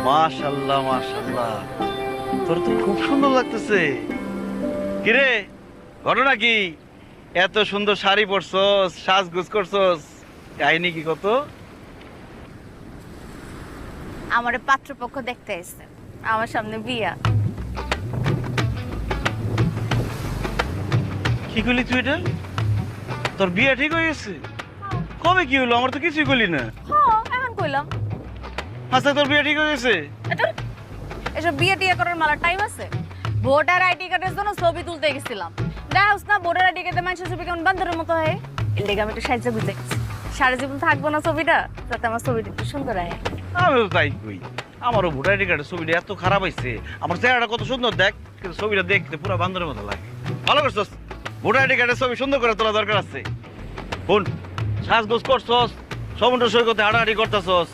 মাশাআল্লাহ মাশাআল্লাহ, তোর তো খুব সুন্দর লাগতেছে। কিরে, ঘটনা কি? এত সুন্দর শাড়ি পরছস, সাজগোজ করছস, কাহিনী কি কত? আমার পাত্রপক্ষ দেখতে এসেছে, আমার সামনে বিয়া। কি করলি তুই এটা? তোর বিয়ে ঠিক হয়ে গেছে? কবে কি হলো? আমার তো কিছুই করলি না। হ্যাঁ, এখন কইলাম। আচ্ছা, তোর বিয়ে ঠিক হয়ে গেছে? এটা এসব বিয়ে টিয়ে করার মালা টাইম আছে? ভোটার আইডি কার্ডের জন্য ছবি তুলতে গেছিলাম। দেখাস না ভোটার আইডি কার্ডে মানুষের ছবি কেমন বান্দরের মতো হয়। এর লেগে আমি একটু সাহায্য বুঝে গেছি। সারা জীবন থাকবো না ছবিটা, যাতে আমার ছবিটা একটু সুন্দর হয়। আমিও তাই কই। আমারও ভোটার আইডি কার্ডের ছবিটা এত খারাপ হয়েছে, আমার চেহারাটা কত সুন্দর দেখ, কিন্তু ছবিটা দেখতে পুরো বান্দরের মতো লাগে। ভালো করছস, ভোটার আইডি কার্ডের ছবি সুন্দর করে তোলা দরকার আছে। বোন, সাজগোজ করছস, সমুদ্র সৈকতে হাঁটাহাঁটি করতেছস,